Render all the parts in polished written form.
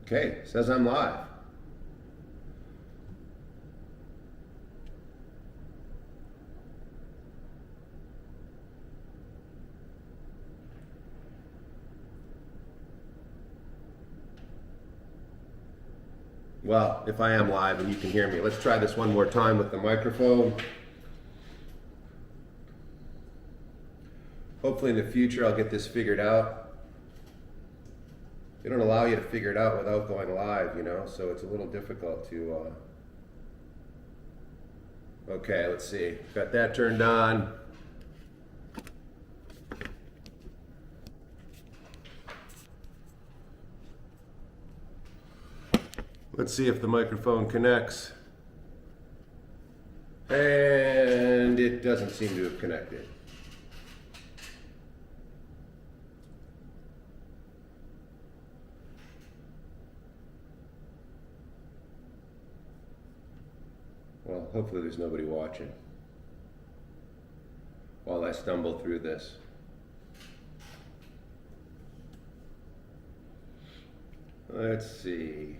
Okay, says I'm live. Well, if I am live and you can hear me, let's try this one more time with the microphone. Hopefully in the future I'll get this figured out. They don't allow you to figure it out without going live, you know, so it's a little difficult to... Okay, let's see. Got that turned on. Let's see if the microphone connects. And it doesn't seem to have connected. Well, hopefully there's nobody watching while I stumble through this. Let's see.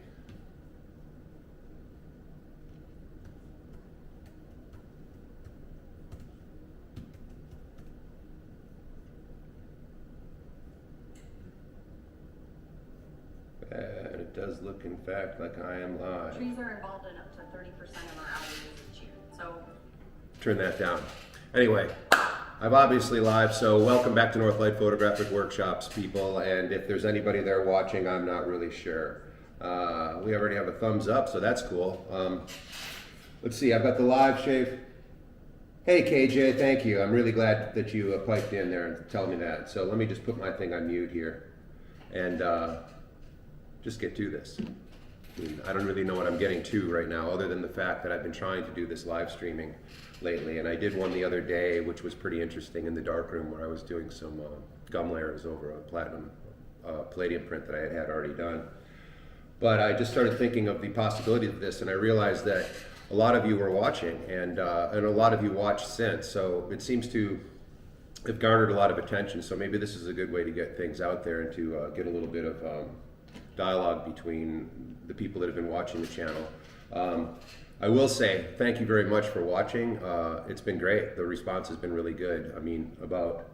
And it does look, in fact, like I am live. Trees are involved in up to 30% of our outages each year, so... Turn that down. Anyway, I'm obviously live, so welcome back to Northlight Photographic Workshops, people. And if there's anybody there watching, I'm not really sure. We already have a thumbs up, so that's cool. Let's see, I've got the live shave. Hey KJ, thank you. I'm really glad that you piped in there and telling me that. So let me just put my thing on mute here and just get to this. I mean, I don't really know what I'm getting to right now, other than the fact that I've been trying to do this live streaming lately, and I did one the other day, which was pretty interesting in the darkroom, where I was doing some gum layers over a palladium print that I had already done. But I just started thinking of the possibility of this, and I realized that a lot of you were watching, and a lot of you watched since, so it seems to have garnered a lot of attention. So maybe this is a good way to get things out there and to get a little bit of dialogue between the people that have been watching the channel. I will say thank you very much for watching. It's been great. The response has been really good. I mean, about,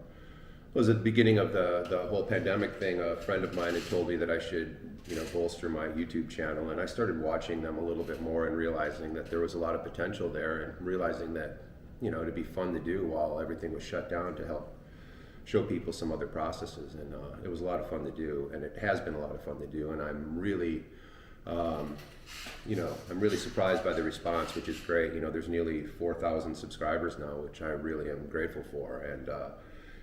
was at the beginning of the whole pandemic thing, a friend of mine had told me that I should, you know, bolster my YouTube channel, and I started watching them a little bit more and realizing that there was a lot of potential there, and realizing that, you know, it'd be fun to do while everything was shut down, to help show people some other processes. And it was a lot of fun to do, and it has been a lot of fun to do, and I'm really you know, I'm really surprised by the response, which is great. You know, there's nearly 4,000 subscribers now, which I really am grateful for. And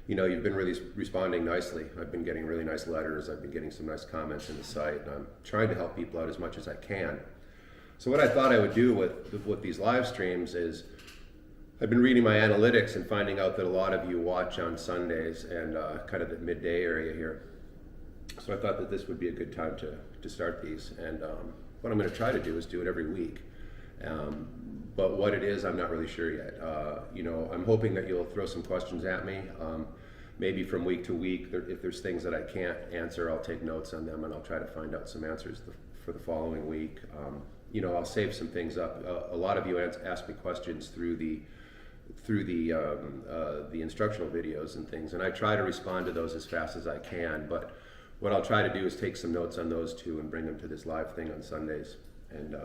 you know, you've been really responding nicely. I've been getting really nice letters. I've been getting some nice comments in the site, and I'm trying to help people out as much as I can. So what I thought I would do with these live streams is, I've been reading my analytics and finding out that a lot of you watch on Sundays and kind of the midday area here. So I thought that this would be a good time to start these. And what I'm going to try to do is do it every week. But what it is, I'm not really sure yet. You know, I'm hoping that you'll throw some questions at me. Maybe from week to week, if there's things that I can't answer, I'll take notes on them and I'll try to find out some answers for the following week. You know, I'll save some things up. A lot of you ask me questions through the instructional videos and things, and I try to respond to those as fast as I can. But what I'll try to do is take some notes on those too and bring them to this live thing on Sundays and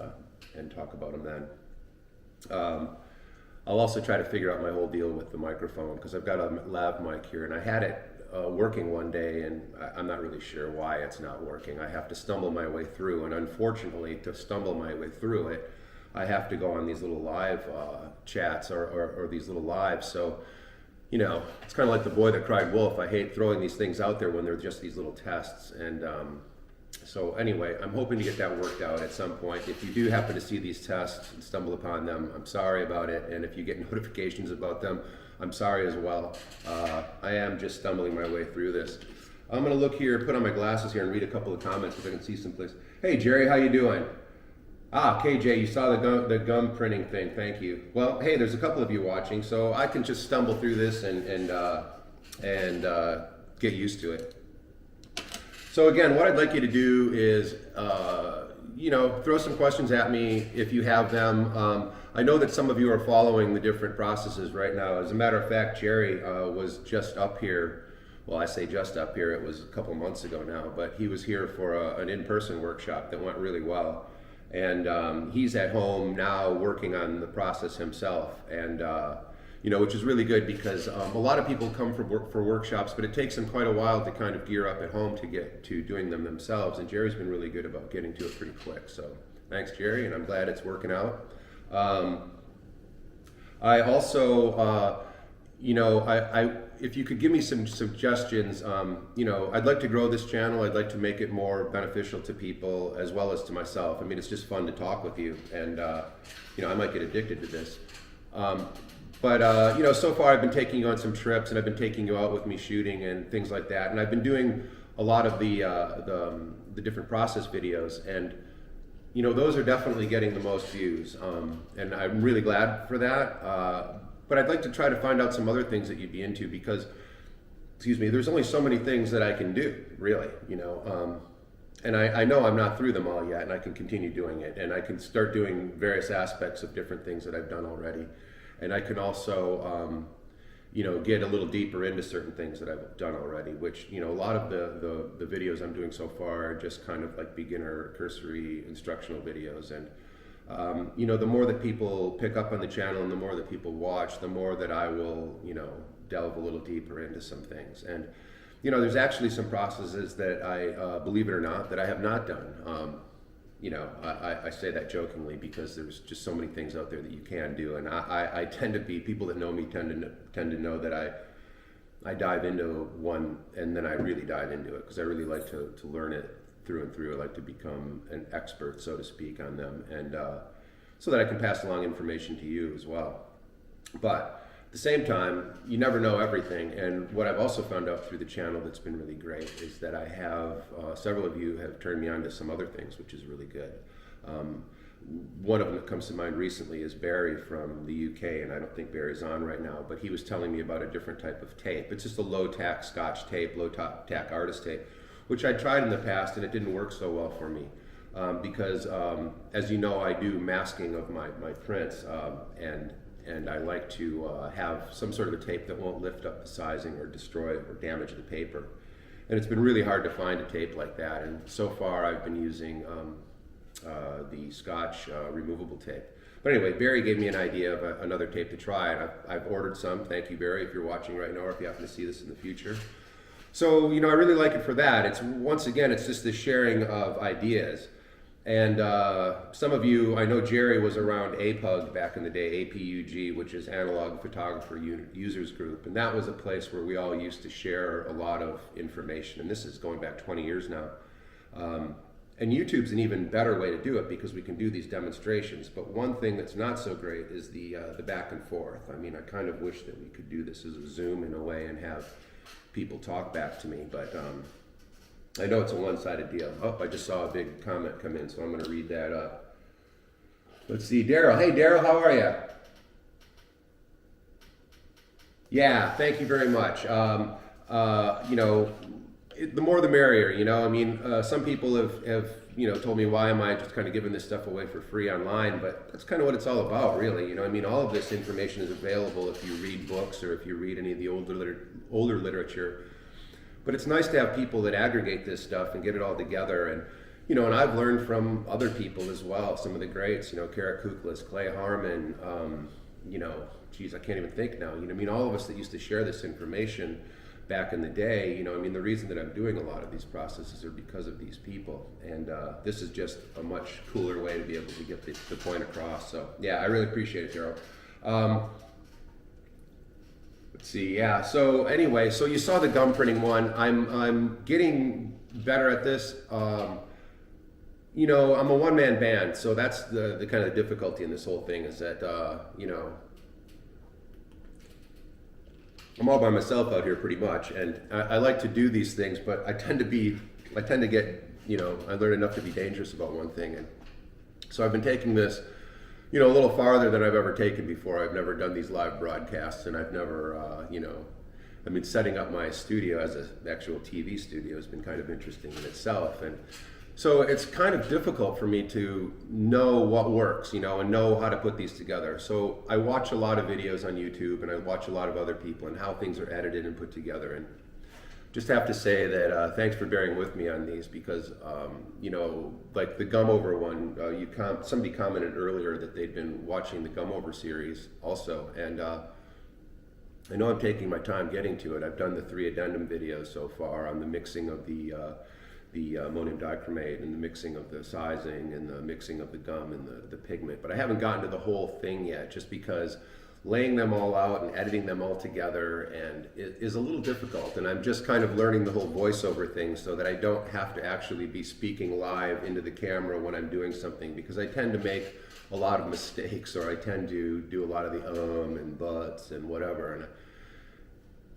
talk about them then. I'll also try to figure out my whole deal with the microphone, because I've got a lav mic here, and I had it working one day, and I'm not really sure why it's not working. I have to stumble my way through, and unfortunately, to stumble my way through it, I have to go on these little live chats or these little lives. So, you know, it's kind of like the boy that cried wolf. I hate throwing these things out there when they're just these little tests. And so anyway, I'm hoping to get that worked out at some point. If you do happen to see these tests and stumble upon them, I'm sorry about it. And if you get notifications about them, I'm sorry as well. I am just stumbling my way through this. I'm gonna look here, put on my glasses here and read a couple of comments if I can see someplace. Hey Jerry, how you doing? Ah, KJ, you saw the gum printing thing, thank you. Well, hey, there's a couple of you watching, so I can just stumble through this and get used to it. So again, what I'd like you to do is, throw some questions at me if you have them. I know that some of you are following the different processes right now. As a matter of fact, Jerry was just up here. Well, I say just up here, it was a couple months ago now, but he was here for an in-person workshop that went really well. And he's at home now working on the process himself. And which is really good because a lot of people come for workshops, but it takes them quite a while to kind of gear up at home to get to doing them themselves. And Jerry's been really good about getting to it pretty quick. So thanks, Jerry, and I'm glad it's working out. I also, if you could give me some suggestions, I'd like to grow this channel. I'd like to make it more beneficial to people as well as to myself. I mean, it's just fun to talk with you, and I might get addicted to this. But so far I've been taking you on some trips, and I've been taking you out with me shooting and things like that. And I've been doing a lot of the different process videos, and those are definitely getting the most views. And I'm really glad for that. But I'd like to try to find out some other things that you'd be into because, there's only so many things that I can do, really. And I know I'm not through them all yet, and I can continue doing it, and I can start doing various aspects of different things that I've done already. And I can also, get a little deeper into certain things that I've done already, which, a lot of the videos I'm doing so far are just kind of like beginner, cursory, instructional videos. And, the more that people pick up on the channel and the more that people watch, the more that I will, delve a little deeper into some things. And, there's actually some processes that I, believe it or not, that I have not done. I say that jokingly because there's just so many things out there that you can do, and I tend to be, people that know me tend to know that I dive into one and then I really dive into it because I really like to learn it through and through. I like to become an expert, so to speak, on them, and so that I can pass along information to you as well. But at the same time, you never know everything, and what I've also found out through the channel that's been really great is that I have, several of you have turned me on to some other things, which is really good. One of them that comes to mind recently is Barry from the UK, and I don't think Barry's on right now, but he was telling me about a different type of tape. It's just a low-tack Scotch tape, low-tack artist tape, which I tried in the past, and it didn't work so well for me. Because, as you know, I do masking of my prints, and I like to have some sort of a tape that won't lift up the sizing or destroy or damage the paper. And it's been really hard to find a tape like that. And so far I've been using the Scotch removable tape. But anyway, Barry gave me an idea of another tape to try, and I've ordered some. Thank you, Barry, if you're watching right now or if you happen to see this in the future. So, I really like it for that. It's, once again, it's just the sharing of ideas. And some of you, I know Jerry was around APUG back in the day, APUG, which is Analog Photographer Users Group. And that was a place where we all used to share a lot of information. And this is going back 20 years now. And YouTube's an even better way to do it because we can do these demonstrations. But one thing that's not so great is the back and forth. I mean, I kind of wish that we could do this as a Zoom in a way and have people talk back to me. But I know it's a one-sided deal. Oh, I just saw a big comment come in, so I'm going to read that up. Let's see, Daryl. Hey, Daryl, how are you? Yeah, thank you very much. The more the merrier, I mean, some people have told me, why am I just kind of giving this stuff away for free online? But that's kind of what it's all about, really. I mean, all of this information is available if you read books or if you read any of the older literature. But it's nice to have people that aggregate this stuff and get it all together. And, and I've learned from other people as well, some of the greats, Kara Kuklis, Clay Harmon, I can't even think now. All of us that used to share this information back in the day, the reason that I'm doing a lot of these processes are because of these people. And this is just a much cooler way to be able to get the point across. So, yeah, I really appreciate it, Daryl. Let's see, yeah. So anyway, so you saw the gum printing one. I'm getting better at this. I'm a one-man band, so that's the kind of difficulty in this whole thing is that, I'm all by myself out here pretty much, and I like to do these things, but I tend to get, I learn enough to be dangerous about one thing, and so I've been taking this, a little farther than I've ever taken before. I've never done these live broadcasts, and I've never I mean, setting up my studio as an actual TV studio has been kind of interesting in itself. And so it's kind of difficult for me to know what works, you know, and know how to put these together. So I watch a lot of videos on YouTube, and I watch a lot of other people and how things are edited and put together. And just have to say that thanks for bearing with me on these, because you know, like the gum over one, somebody commented earlier that they'd been watching the gum over series also, and I know I'm taking my time getting to it. I've done the 3 addendum videos so far on the mixing of the ammonium dichromate, and the mixing of the sizing, and the mixing of the gum and the pigment, but I haven't gotten to the whole thing yet, just because laying them all out and editing them all together and it is a little difficult, and I'm just kind of learning the whole voiceover thing so that I don't have to actually be speaking live into the camera when I'm doing something, because I tend to make a lot of mistakes, or I tend to do a lot of the and buts and whatever, and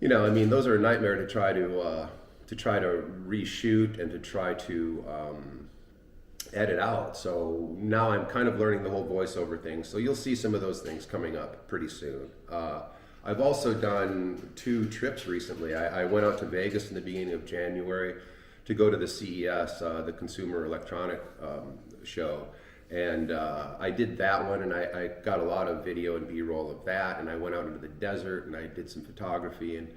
you know, I mean, those are a nightmare to try to reshoot and to try to edit out. So now I'm kind of learning the whole voiceover thing. So you'll see some of those things coming up pretty soon. I've also done 2 trips recently. I went out to Vegas in the beginning of January to go to the CES, the Consumer Electronic show. And I did that one, and I got a lot of video and B-roll of that, and I went out into the desert and I did some photography, and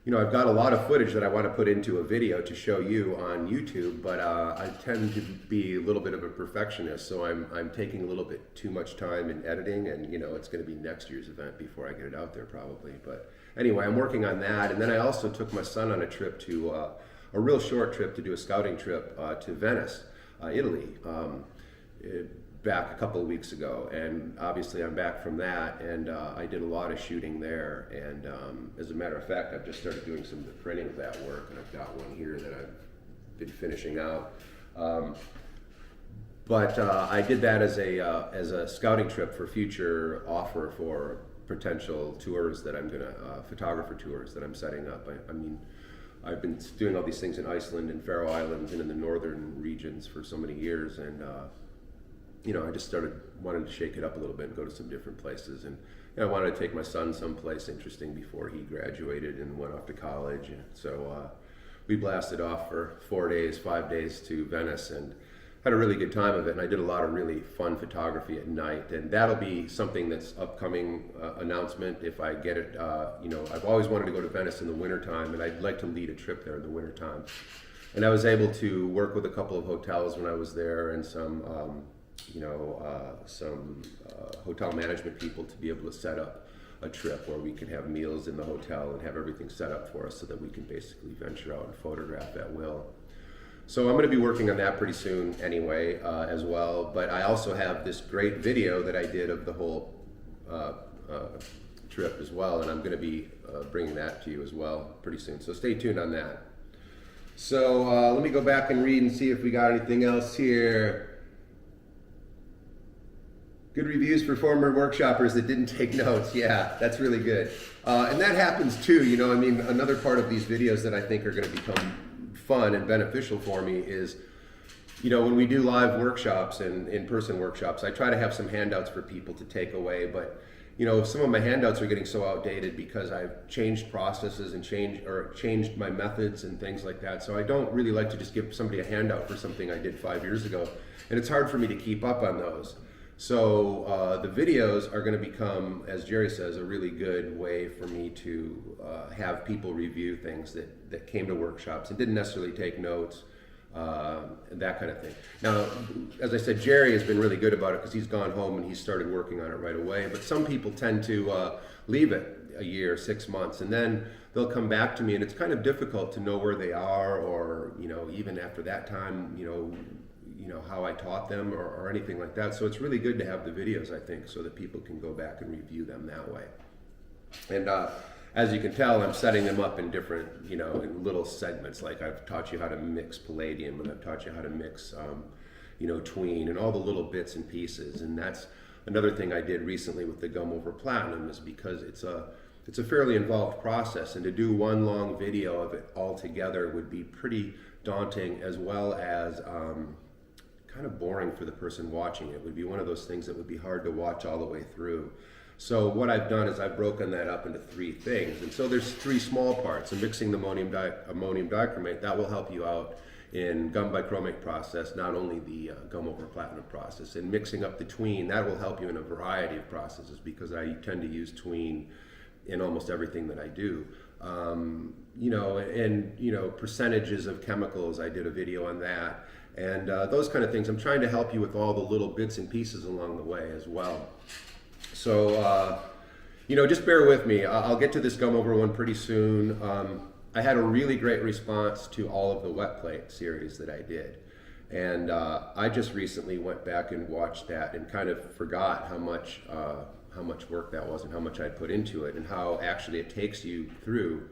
you know, I've got a lot of footage that I want to put into a video to show you on YouTube, but I tend to be a little bit of a perfectionist, so I'm taking a little bit too much time in editing, and you know, it's going to be next year's event before I get it out there probably. But anyway, I'm working on that, and then I also took my son on a trip to a real short trip to do a scouting trip to Venice, Italy, back a couple of weeks ago, and obviously I'm back from that, and I did a lot of shooting there, and as a matter of fact, I've just started doing some of the printing of that work, and I've got one here that I've been finishing out. But I did that as a scouting trip for future offer for potential tours that I'm gonna, photographer tours that I'm setting up. I mean, I've been doing all these things in Iceland and Faroe Islands and in the northern regions for so many years, and you know, I just started wanting to shake it up a little bit and go to some different places. And you know, I wanted to take my son someplace interesting before he graduated and went off to college. And so we blasted off for 4 days, 5 days to Venice, and had a really good time of it. And I did a lot of really fun photography at night. And that'll be something that's upcoming announcement if I get it. You know, I've always wanted to go to Venice in the wintertime, and I'd like to lead a trip there in the wintertime. And I was able to work with a couple of hotels when I was there, and some hotel management people to be able to set up a trip where we can have meals in the hotel and have everything set up for us so that we can basically venture out and photograph at will. So I'm going to be working on that pretty soon anyway, as well. But I also have this great video that I did of the whole trip as well, and I'm going to be bringing that to you as well pretty soon. So stay tuned on that. So let me go back and read and see if we got anything else here. Good reviews for former workshoppers that didn't take notes. Yeah, that's really good. And that happens too, you know, I mean, another part of these videos that I think are going to become fun and beneficial for me is, you know, when we do live workshops and in-person workshops, I try to have some handouts for people to take away, but you know, some of my handouts are getting so outdated because I've changed processes and changed my methods and things like that. So I don't really like to just give somebody a handout for something I did 5 years ago, and it's hard for me to keep up on those. So the videos are going to become, as Jerry says, a really good way for me to have people review things that came to workshops and didn't necessarily take notes, and that kind of thing. Now, as I said, Jerry has been really good about it because he's gone home and he's started working on it right away. But some people tend to leave it a year, 6 months, and then they'll come back to me, and it's kind of difficult to know where they are, or you know, even after that time, you know how I taught them or anything like that. So it's really good to have the videos, I think, so that people can go back and review them that way. And as you can tell, I'm setting them up in different, you know, in little segments. Like I've taught you how to mix palladium, and I've taught you how to mix, you know, tween, and all the little bits and pieces. And that's another thing I did recently with the gum over platinum, is because it's a fairly involved process, and to do one long video of it all together would be pretty daunting, as well as kind of boring for the person watching it. Would be one of those things that would be hard to watch all the way through. So what I've done is I've broken that up into three things. And so there's three small parts. And mixing the ammonium dichromate, that will help you out in gum bichromate process, not only the gum over platinum process. And mixing up the tween, that will help you in a variety of processes because I tend to use tween in almost everything that I do. Percentages of chemicals, I did a video on that. And those kind of things. I'm trying to help you with all the little bits and pieces along the way as well. So, just bear with me. I'll get to this gum over one pretty soon. I had a really great response to all of the wet plate series that I did. And I just recently went back and watched that and kind of forgot how much work that was and how much I'd put into it and how actually it takes you through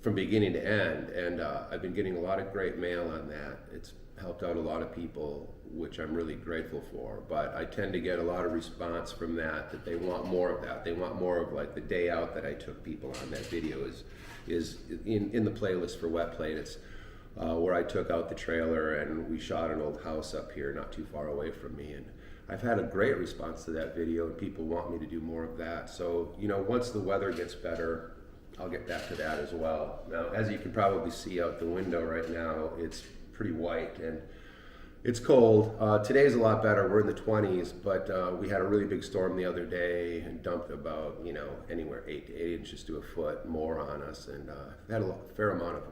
from beginning to end. And I've been getting a lot of great mail on that. It's helped out a lot of people, which I'm really grateful for. But I tend to get a lot of response from that they want more of that. They want more of like the day out that I took people on. That video is in the playlist for wet plate. It's where I took out the trailer and we shot an old house up here not too far away from me. And I've had a great response to that video and people want me to do more of that. So, once the weather gets better, I'll get back to that as well. Now, as you can probably see out the window right now, it's pretty white and it's cold. Today's a lot better. We're in the 20s, but we had a really big storm the other day and dumped about, anywhere 8 to 8 inches to a foot more on us. And had a fair amount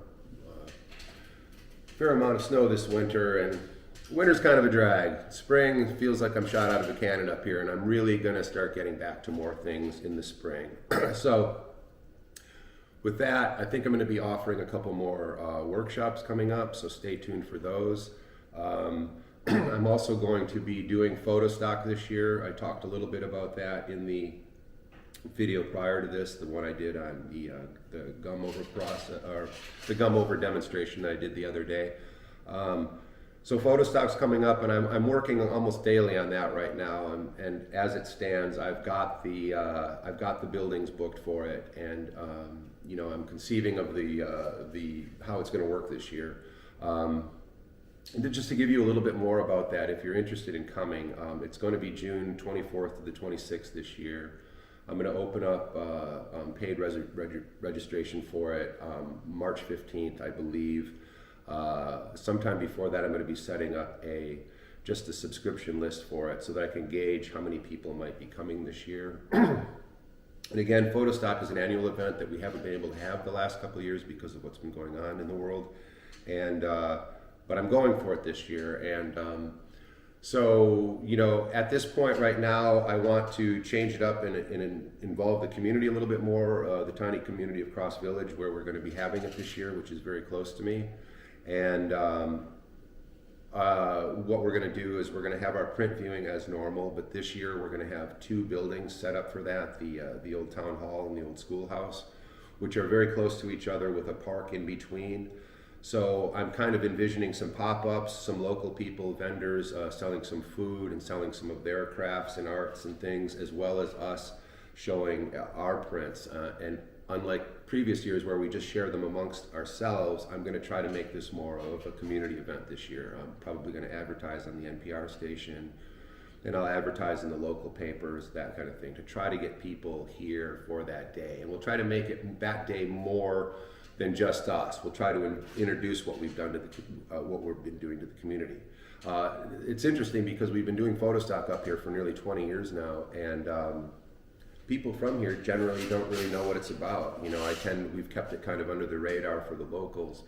of snow this winter, and winter's kind of a drag. Spring feels like I'm shot out of a cannon up here, and I'm really gonna start getting back to more things in the spring. So with that, I think I'm going to be offering a couple more workshops coming up, so stay tuned for those. I'm also going to be doing photo stock this year. I talked a little bit about that in the video prior to this, the one I did on the gum over process, or the gum over demonstration that I did the other day. So photo stock's coming up, and I'm working almost daily on that right now. And as it stands, I've got the buildings booked for it, and I'm conceiving of the how it's going to work this year. And just to give you a little bit more about that, if you're interested in coming, it's going to be June 24th to the 26th this year. I'm going to open up paid registration for it March 15th, I believe. Sometime before that, I'm going to be setting up just a subscription list for it so that I can gauge how many people might be coming this year. And again, photo stock is an annual event that we haven't been able to have the last couple of years because of what's been going on in the world. And but I'm going for it this year. And so, at this point right now, I want to change it up and involve the community a little bit more, the tiny community of Cross Village where we're going to be having it this year, which is very close to me. And what we're going to do is we're going to have our print viewing as normal, but this year we're going to have 2 buildings set up for that, the old town hall and the old schoolhouse, which are very close to each other with a park in between. So I'm kind of envisioning some pop-ups, some local people, vendors selling some food and selling some of their crafts and arts and things, as well as us showing our prints. And unlike previous years where we just share them amongst ourselves, I'm going to try to make this more of a community event this year. I'm probably going to advertise on the NPR station, and I'll advertise in the local papers, that kind of thing, to try to get people here for that day. And we'll try to make it that day more than just us. We'll try to introduce what we've done to what we've been doing to the community. It's interesting because we've been doing photo stock up here for nearly 20 years now, and people from here generally don't really know what it's about. We've kept it kind of under the radar for the locals,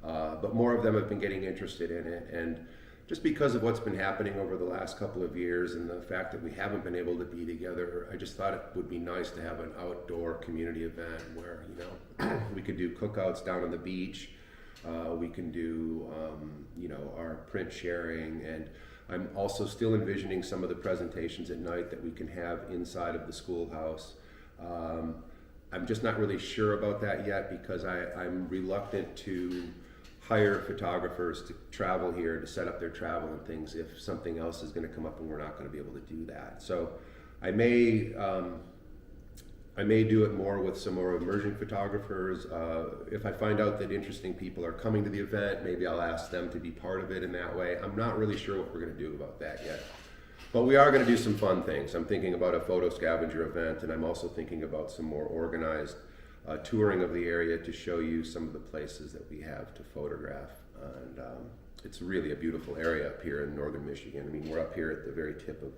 but more of them have been getting interested in it. And just because of what's been happening over the last couple of years and the fact that we haven't been able to be together, I just thought it would be nice to have an outdoor community event where, we could do cookouts down on the beach. We can do, our print sharing, and I'm also still envisioning some of the presentations at night that we can have inside of the schoolhouse. I'm just not really sure about that yet because I'm reluctant to hire photographers to travel here to set up their travel and things if something else is going to come up and we're not going to be able to do that. So I may do it more with some more emerging photographers. If I find out that interesting people are coming to the event, maybe I'll ask them to be part of it in that way. I'm not really sure what we're going to do about that yet. But we are going to do some fun things. I'm thinking about a photo scavenger event, and I'm also thinking about some more organized touring of the area to show you some of the places that we have to photograph. And it's really a beautiful area up here in northern Michigan. I mean, we're up here at the very tip of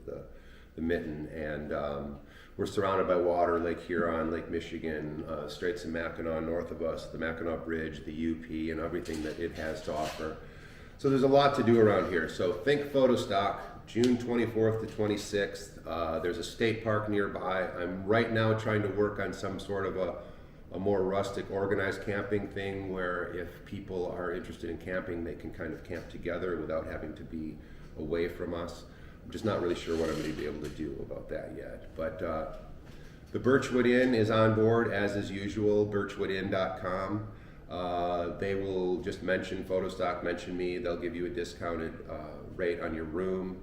the mitten, and we're surrounded by water, Lake Huron, Lake Michigan, Straits of Mackinac north of us, the Mackinac Bridge, the UP, and everything that it has to offer. So there's a lot to do around here. So think photo stock, June 24th to 26th. There's a state park nearby. I'm right now trying to work on some sort of a more rustic organized camping thing where if people are interested in camping, they can kind of camp together without having to be away from us. I'm just not really sure what I'm going to be able to do about that yet. But the Birchwood Inn is on board as is usual, birchwoodinn.com. They will just mention Photostock, mention me. They'll give you a discounted rate on your room.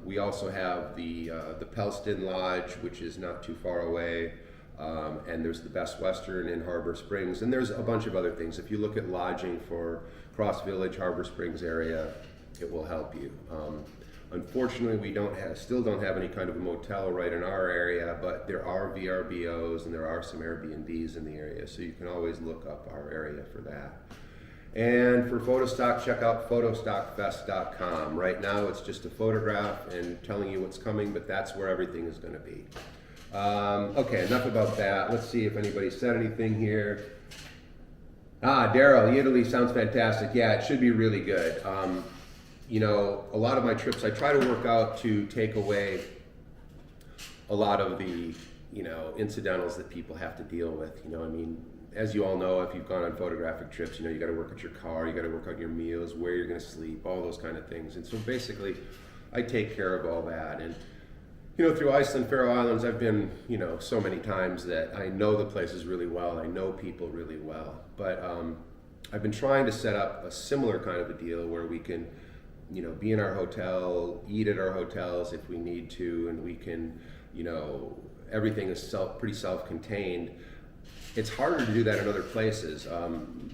We also have the Pelston Lodge, which is not too far away. And there's the Best Western in Harbor Springs, and there's a bunch of other things. If you look at lodging for Cross Village, Harbor Springs area, it will help you. Unfortunately, we still don't have any kind of a motel right in our area, but there are VRBOs and there are some Airbnbs in the area, so you can always look up our area for that. And for Photostock, check out photostockfest.com. Right now, it's just a photograph and telling you what's coming, but that's where everything is going to be. Okay, enough about that. Let's see if anybody said anything here. Daryl, Italy sounds fantastic. Yeah, it should be really good. You know, a lot of my trips, I try to work out to take away a lot of the, you know, incidentals that people have to deal with. You know, I mean, as you all know, if you've gone on photographic trips, you know, you got to work at your car, you got to work out your meals, where you're going to sleep, all those kind of things. And so basically, I take care of all that. And you know, through Iceland, Faroe Islands, I've been, you know, so many times that I know the places really well. I know people really well. But I've been trying to set up a similar kind of a deal where we can, you know, be in our hotel, eat at our hotels if we need to, and we can, you know, everything is pretty self-contained. It's harder to do that in other places.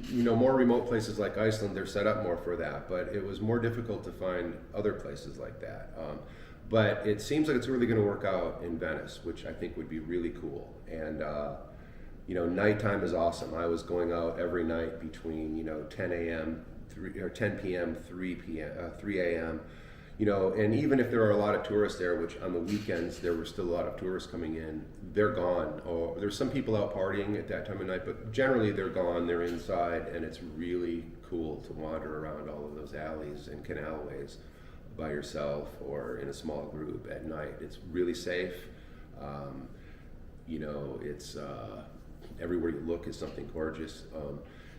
You know, more remote places like Iceland, they're set up more for that, but it was more difficult to find other places like that. But it seems like it's really going to work out in Venice, which I think would be really cool. And, you know, nighttime is awesome. I was going out every night between, you know, 10 p.m., 3 a.m., you know, and even if there are a lot of tourists there, which on the weekends there were still a lot of tourists coming in, they're gone. Or there's some people out partying at that time of night, but generally they're gone, they're inside, and it's really cool to wander around all of those alleys and canalways by yourself or in a small group at night. It's really safe. You know, it's everywhere you look is something gorgeous.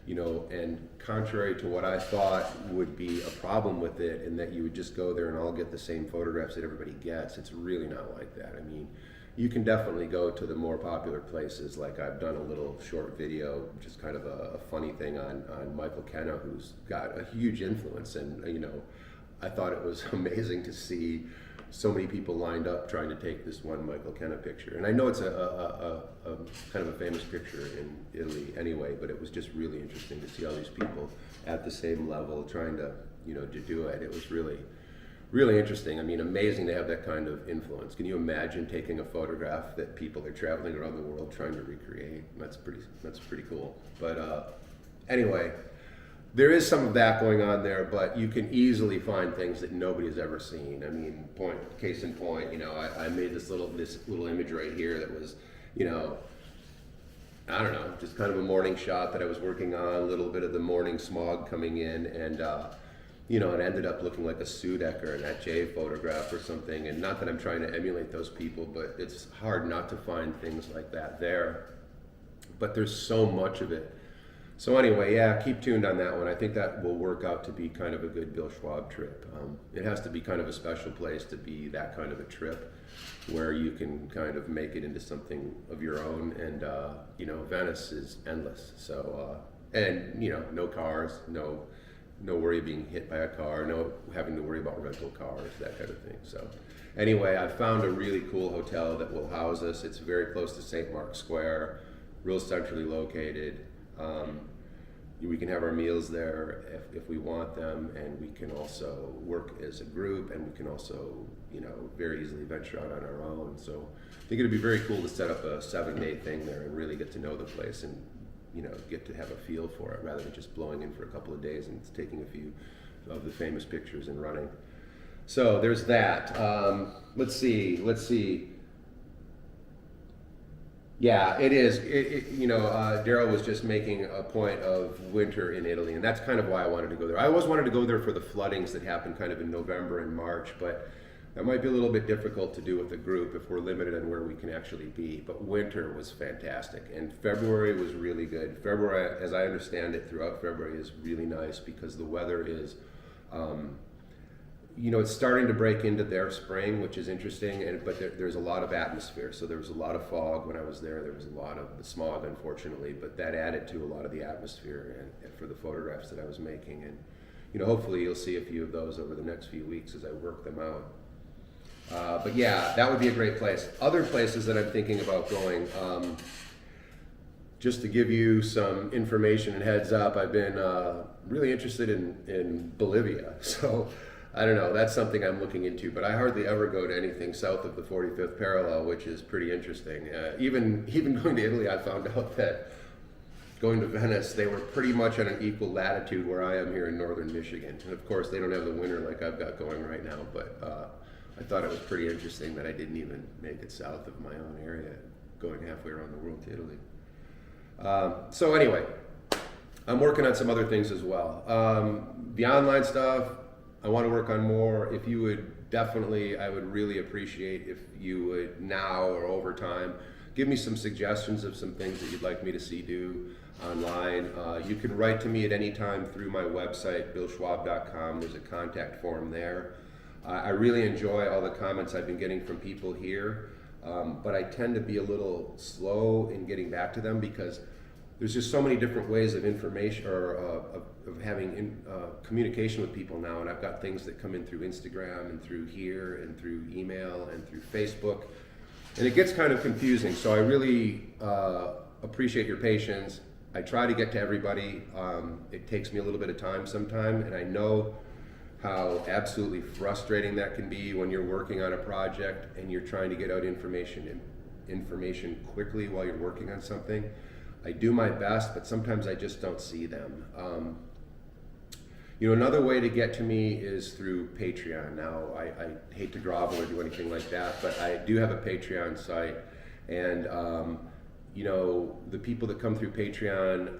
You know, and contrary to what I thought would be a problem with it, in that you would just go there and all get the same photographs that everybody gets, it's really not like that. I mean, you can definitely go to the more popular places, like I've done a little short video, just kind of a funny thing on Michael Kenna, who's got a huge influence, and you know, I thought it was amazing to see so many people lined up trying to take this one Michael Kenna picture. And I know it's a kind of a famous picture in Italy anyway, but it was just really interesting to see all these people at the same level trying to, you know, to do it. It was really, really interesting. I mean, amazing to have that kind of influence. Can you imagine taking a photograph that people are traveling around the world trying to recreate? That's pretty cool. But anyway, there is some of that going on there, but you can easily find things that nobody has ever seen. I mean, case in point, you know, I made this little image right here that was, you know, I don't know, just kind of a morning shot that I was working on, a little bit of the morning smog coming in, and you know, it ended up looking like a Sudecker in that J photograph or something. And not that I'm trying to emulate those people, but it's hard not to find things like that there. But there's so much of it. So anyway, yeah, keep tuned on that one. I think that will work out to be kind of a good Bill Schwab trip. It has to be kind of a special place to be that kind of a trip where you can kind of make it into something of your own. And, you know, Venice is endless. So, and, you know, no cars, no worry of being hit by a car, no having to worry about rental cars, that kind of thing. So anyway, I found a really cool hotel that will house us. It's very close to St. Mark's Square, real centrally located. we can have our meals there if we want them, and we can also work as a group, and we can also, you know, very easily venture out on our own. So I think it'd be very cool to set up a 7-day thing there and really get to know the place and, you know, get to have a feel for it rather than just blowing in for a couple of days and taking a few of the famous pictures and running. So there's that. Let's see. Yeah, it is. Daryl was just making a point of winter in Italy, and that's kind of why I wanted to go there. I always wanted to go there for the floodings that happened kind of in November and March, but that might be a little bit difficult to do with the group if we're limited on where we can actually be. But winter was fantastic, and February was really good. February, as I understand it, throughout February is really nice because the weather is, it's starting to break into their spring, which is interesting, but there's a lot of atmosphere. So there was a lot of fog when I was there. There was a lot of the smog, unfortunately, but that added to a lot of the atmosphere and for the photographs that I was making. And, hopefully you'll see a few of those over the next few weeks as I work them out. But yeah, that would be a great place. Other places that I'm thinking about going, just to give you some information and heads up, I've been really interested in Bolivia. So I don't know, that's something I'm looking into, but I hardly ever go to anything south of the 45th parallel, which is pretty interesting. Even going to Italy, I found out that going to Venice, they were pretty much on an equal latitude where I am here in northern Michigan. And of course, they don't have the winter like I've got going right now, but I thought it was pretty interesting that I didn't even make it south of my own area, going halfway around the world to Italy. So anyway, I'm working on some other things as well. The online stuff, I want to work on more. If you would definitely, I would really appreciate if you would now or over time give me some suggestions of some things that you'd like me to see do online. You can write to me at any time through my website, billschwab.com. There's a contact form there. I really enjoy all the comments I've been getting from people here, but I tend to be a little slow in getting back to them because there's just so many different ways of information or of having communication with people now, and I've got things that come in through Instagram and through here and through email and through Facebook, and it gets kind of confusing. So I really appreciate your patience. I try to get to everybody. It takes me a little bit of time sometimes, and I know how absolutely frustrating that can be when you're working on a project and you're trying to get out information quickly while you're working on something. I do my best, but sometimes I just don't see them. Another way to get to me is through Patreon. Now, I hate to grovel or do anything like that, but I do have a Patreon site, and the people that come through Patreon,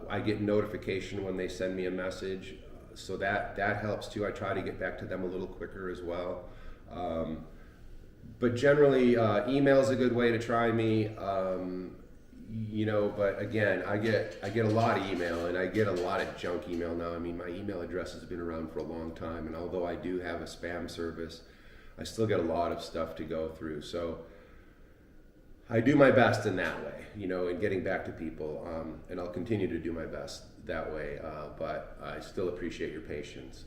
I get notification when they send me a message, so that helps too. I try to get back to them a little quicker as well. But generally, email is a good way to try me. But again, I get a lot of email, and I get a lot of junk email now. I mean, my email address has been around for a long time, and although I do have a spam service, I still get a lot of stuff to go through. So I do my best in that way, in getting back to people, and I'll continue to do my best that way, but I still appreciate your patience.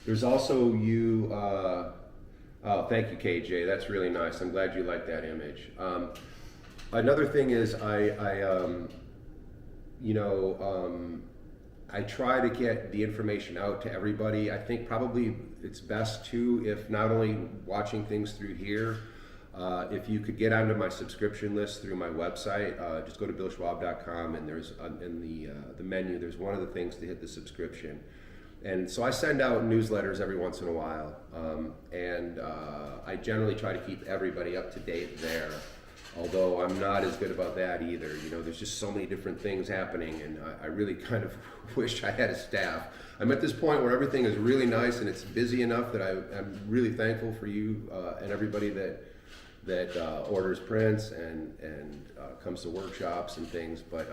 There's also you, thank you, KJ, that's really nice. I'm glad you like that image. Another thing is I try to get the information out to everybody. I think probably it's best too if not only watching things through here, if you could get onto my subscription list through my website, just go to billschwab.com, and there's in the menu, there's one of the things to hit the subscription. And so I send out newsletters every once in a while, and I generally try to keep everybody up to date there. Although I'm not as good about that either. There's just so many different things happening, and I really kind of wish I had a staff. I'm at this point where everything is really nice and it's busy enough that I'm really thankful for you and everybody that orders prints and comes to workshops and things. But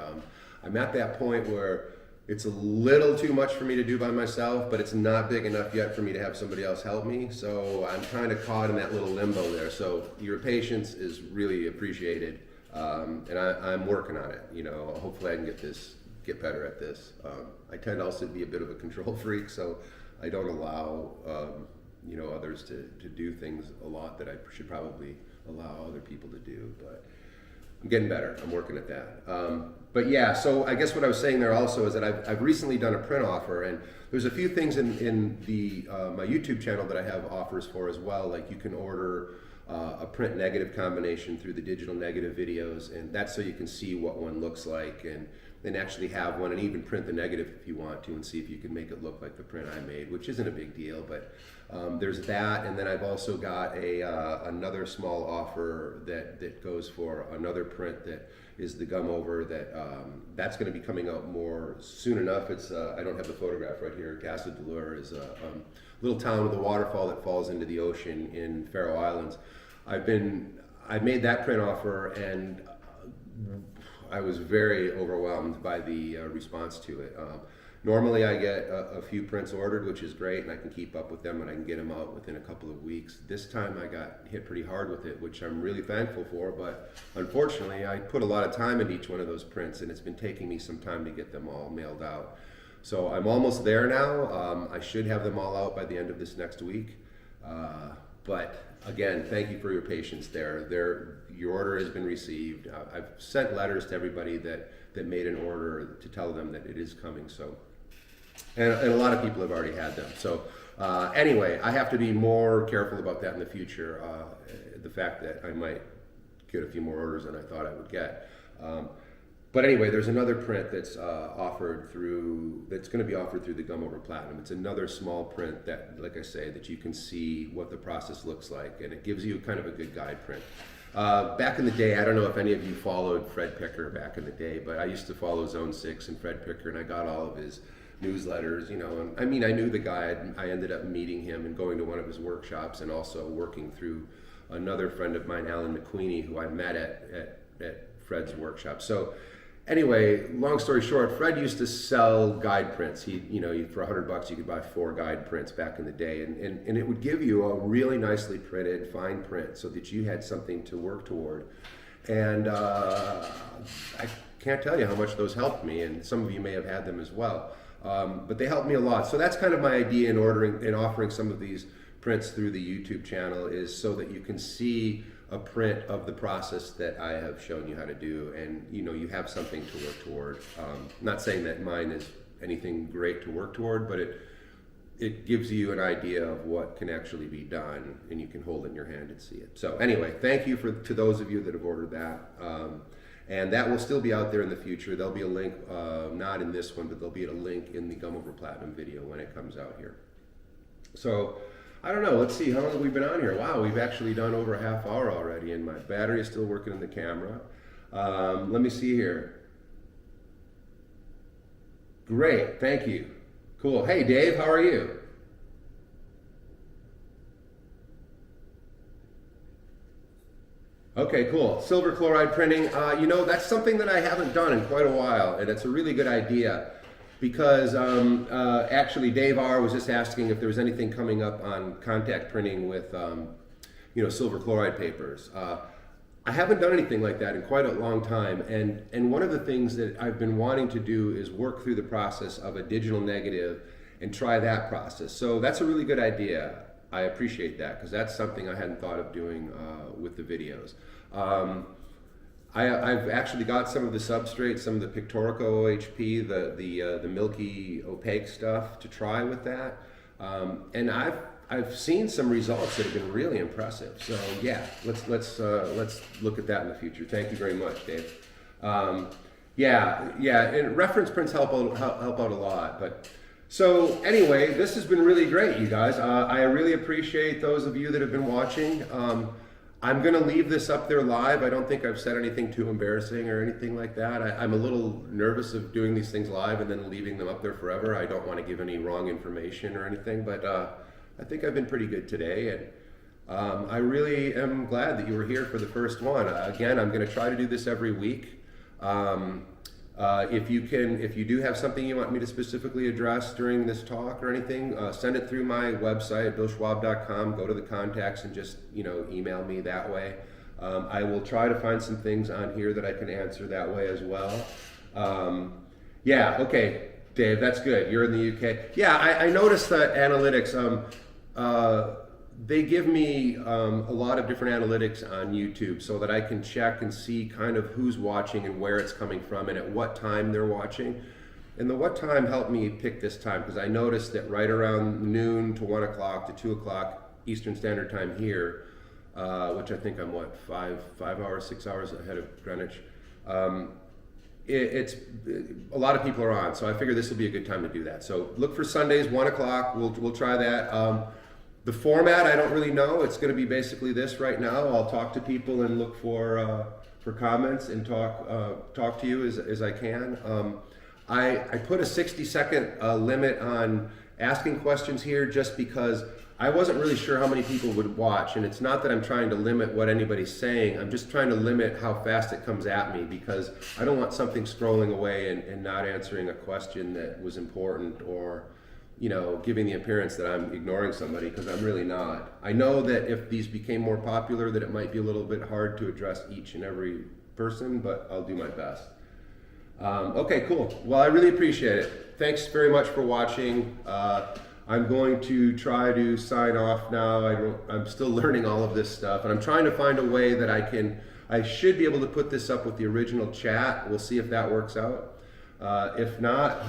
I'm at that point where it's a little too much for me to do by myself, but it's not big enough yet for me to have somebody else help me. So I'm kind of caught in that little limbo there. So your patience is really appreciated, and I'm working on it. Hopefully I can get better at this. I tend also to be a bit of a control freak, so I don't allow others to do things a lot that I should probably allow other people to do. But I'm getting better. I'm working at that. but yeah, so I guess what I was saying there also is that I've recently done a print offer, and there's a few things in the my YouTube channel that I have offers for as well. Like you can order a print negative combination through the digital negative videos, and that's so you can see what one looks like and actually have one, and even print the negative if you want to, and see if you can make it look like the print I made, which isn't a big deal. But there's that, and then I've also got another small offer that goes for another print that is the gum over that's going to be coming out more soon enough. It's I don't have the photograph right here. Casa de Lure is a little town with a waterfall that falls into the ocean in Faroe Islands. I made that print offer, and I was very overwhelmed by the response to it. Normally I get a few prints ordered, which is great, and I can keep up with them and I can get them out within a couple of weeks. This time I got hit pretty hard with it, which I'm really thankful for, but unfortunately I put a lot of time into each one of those prints, and it's been taking me some time to get them all mailed out. So I'm almost there now. I should have them all out by the end of this next week. But again, thank you for your patience there. Your order has been received. I've sent letters to everybody that made an order to tell them that it is coming. So, and a lot of people have already had them. So anyway, I have to be more careful about that in the future. The fact that I might get a few more orders than I thought I would get. But anyway, there's another print that's going to be offered through the Gum Over Platinum. It's another small print that, like I say, that you can see what the process looks like, and it gives you kind of a good guide print. Back in the day, I don't know if any of you followed Fred Picker back in the day, but I used to follow Zone 6 and Fred Picker, and I got all of his newsletters, and I mean, I knew the guy. I ended up meeting him and going to one of his workshops, and also working through another friend of mine, Alan McQueenie, who I met at Fred's workshop. So anyway, long story short, Fred used to sell guide prints. For $100 you could buy 4 guide prints back in the day, and it would give you a really nicely printed fine print so that you had something to work toward. And I can't tell you how much those helped me, and some of you may have had them as well. But they helped me a lot. So that's kind of my idea in ordering and offering some of these prints through the YouTube channel, is so that you can see a print of the process that I have shown you how to do, and you have something to work toward. Not saying that mine is anything great to work toward, but it gives you an idea of what can actually be done, and you can hold it in your hand and see it. So anyway, thank you to those of you that have ordered that. And that will still be out there in the future. There'll be a link, not in this one, but there'll be a link in the Gum Over Platinum video when it comes out here. So I don't know, let's see, how long have we been on here? Wow, we've actually done over a half hour already, and my battery is still working in the camera. Let me see here. Great, thank you. Cool. Hey Dave, how are you? Okay, cool. Silver chloride printing. That's something that I haven't done in quite a while, and it's a really good idea. Because actually Dave R. was just asking if there was anything coming up on contact printing with silver chloride papers. I haven't done anything like that in quite a long time, and one of the things that I've been wanting to do is work through the process of a digital negative and try that process. So that's a really good idea. I appreciate that, because that's something I hadn't thought of doing with the videos. I've actually got some of the substrate, some of the Pictorica OHP, the milky opaque stuff to try with that, and I've seen some results that have been really impressive. So yeah, let's look at that in the future. Thank you very much, Dave. And reference prints help out a lot. But so anyway, this has been really great, you guys. I really appreciate those of you that have been watching. I'm going to leave this up there live. I don't think I've said anything too embarrassing or anything like that. I'm a little nervous of doing these things live and then leaving them up there forever. I don't want to give any wrong information or anything, but I think I've been pretty good today, and I really am glad that you were here for the first one. Again, I'm going to try to do this every week. If you do have something you want me to specifically address during this talk or anything, send it through my website, billschwab.com. Go to the contacts and just email me that way. I will try to find some things on here that I can answer that way as well. Okay, Dave, that's good. You're in the UK. Yeah, I noticed that analytics. they give me a lot of different analytics on YouTube so that I can check and see kind of who's watching and where it's coming from and at what time they're watching. And the what time helped me pick this time because I noticed that right around noon to 1 o'clock to 2 o'clock Eastern Standard Time here, which I think I'm what, 5 hours, 6 hours ahead of Greenwich. It's a lot of people are on, so I figure this will be a good time to do that. So look for Sundays, 1 o'clock. We'll try that. The format, I don't really know. It's going to be basically this right now. I'll talk to people and look for comments and talk to you as I can. I put a 60-second limit on asking questions here just because I wasn't really sure how many people would watch, and it's not that I'm trying to limit what anybody's saying. I'm just trying to limit how fast it comes at me because I don't want something scrolling away and not answering a question that was important or giving the appearance that I'm ignoring somebody because I'm really not. I know that if these became more popular that it might be a little bit hard to address each and every person, but I'll do my best. Okay, cool. Well, I really appreciate it. Thanks very much for watching. I'm going to try to sign off now. I'm still learning all of this stuff, and I'm trying to find a way that I should be able to put this up with the original chat. We'll see if that works out. If not,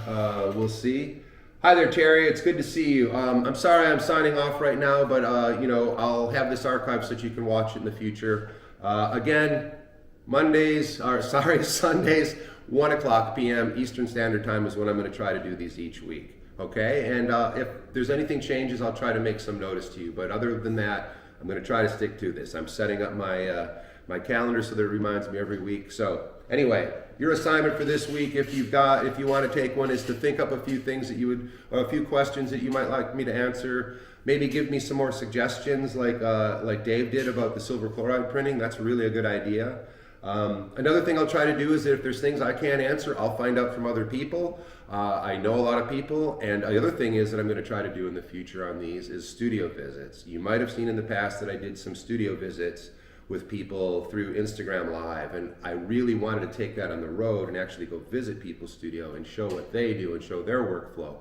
we'll see. Hi there, Terry. It's good to see you. I'm sorry I'm signing off right now, but I'll have this archived so that you can watch it in the future. Again, Sundays, 1 o'clock p.m. Eastern Standard Time is when I'm going to try to do these each week. Okay, and if there's anything changes, I'll try to make some notice to you. But other than that, I'm going to try to stick to this. I'm setting up my calendar so that it reminds me every week. So anyway, your assignment for this week, if you want to take one, is to think up a few things or a few questions that you might like me to answer. Maybe give me some more suggestions, like Dave did about the silver chloride printing. That's really a good idea. Another thing I'll try to do is that if there's things I can't answer, I'll find out from other people. I know a lot of people, and the other thing is that I'm going to try to do in the future on these is studio visits. You might have seen in the past that I did some studio visits with people through Instagram Live, and I really wanted to take that on the road and actually go visit people's studio and show what they do and show their workflow.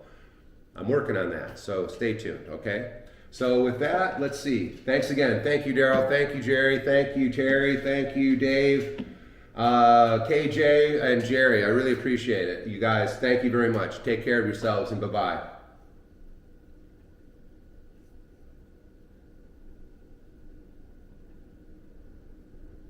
I'm working on that, so stay tuned, okay? So with that, let's see. Thanks again. Thank you, Daryl. Thank you, Jerry. Thank you, Terry. Thank you, Dave, KJ, and Jerry. I really appreciate it. You guys, thank you very much. Take care of yourselves, and bye-bye.